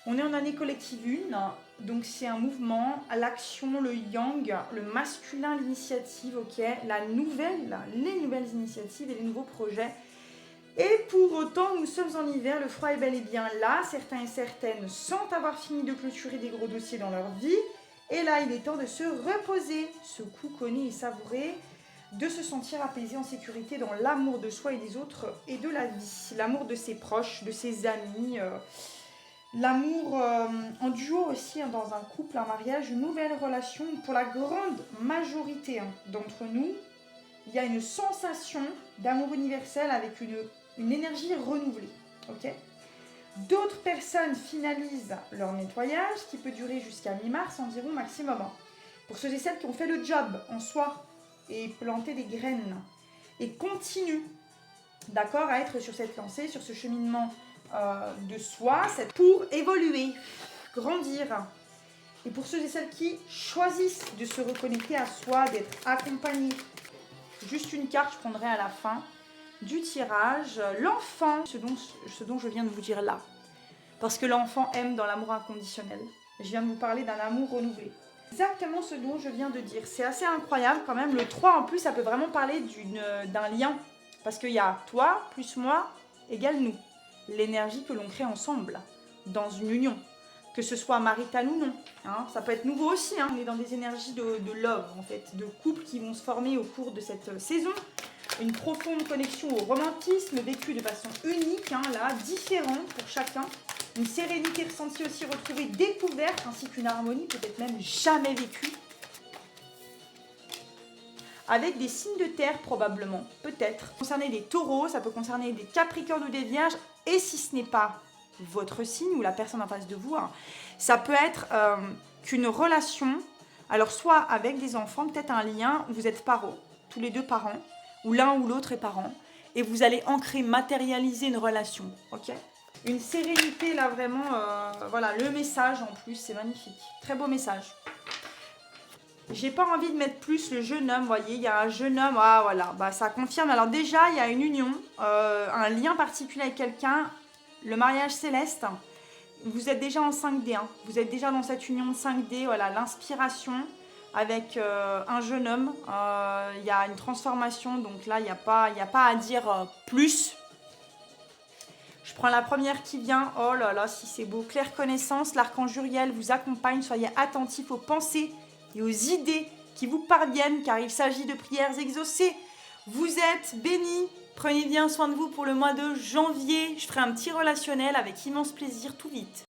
On est en année collective 1, donc c'est un mouvement, l'action, le yang, le masculin, l'initiative, ok, les nouvelles initiatives et les nouveaux projets. Et pour autant, nous sommes en hiver, le froid est bel et bien là. Certains et certaines sentent avoir fini de clôturer des gros dossiers dans leur vie. Et là, il est temps de se reposer, se couconner et savourer, de se sentir apaisé en sécurité dans l'amour de soi et des autres et de la vie. L'amour de ses proches, de ses amis, l'amour en duo aussi, hein, dans un couple, un mariage, une nouvelle relation. Pour la grande majorité d'entre nous, il y a une sensation d'amour universel avec une énergie renouvelée. Ok. D'autres personnes finalisent leur nettoyage, qui peut durer jusqu'à mi-mars environ maximum. Pour ceux et celles qui ont fait le job en soi et planté des graines et continuent, d'accord, à être sur cette lancée, sur ce cheminement de soi, pour évoluer, grandir. Et pour ceux et celles qui choisissent de se reconnecter à soi, d'être accompagnés. Juste une carte, je prendrai à la fin du tirage. L'enfant, ce dont je viens de vous dire là. Parce que l'enfant aime dans l'amour inconditionnel. Je viens de vous parler d'un amour renouvelé. Exactement ce dont je viens de dire. C'est assez incroyable quand même. Le 3 en plus, ça peut vraiment parler d'un lien. Parce qu'il y a toi plus moi égale nous. L'énergie que l'on crée ensemble dans une union. Que ce soit marital ou non. Hein. Ça peut être nouveau aussi. Hein. On est dans des énergies de love, en fait. De couples qui vont se former au cours de cette saison. Une profonde connexion au romantisme vécu de façon unique, hein, là, différent pour chacun. Une sérénité ressentie aussi, retrouvée, découverte, ainsi qu'une harmonie peut-être même jamais vécue. Avec des signes de terre probablement, peut-être. Ça peut concerner des taureaux, ça peut concerner des capricornes ou des vierges. Et si ce n'est pas votre signe ou la personne en face de vous, hein, ça peut être qu'une relation, alors soit avec des enfants, peut-être un lien, vous êtes parents, tous les deux parents, ou l'un ou l'autre est parent, et vous allez ancrer, matérialiser une relation, ok ? Une sérénité là vraiment, voilà, le message en plus, c'est magnifique, très beau message. J'ai pas envie de mettre plus le jeune homme, vous voyez, il y a un jeune homme, ah voilà, bah ça confirme, alors déjà il y a une union, un lien particulier avec quelqu'un, le mariage céleste, vous êtes déjà en 5D, hein, vous êtes déjà dans cette union de 5D, voilà, l'inspiration, avec un jeune homme, il y a une transformation, donc là il n'y a pas à dire plus. Je prends la première qui vient, oh là là si c'est beau, claire connaissance, l'archange Uriel vous accompagne, soyez attentifs aux pensées et aux idées qui vous parviennent car il s'agit de prières exaucées. Vous êtes bénis, prenez bien soin de vous pour le mois de janvier, je ferai un petit relationnel avec immense plaisir tout vite.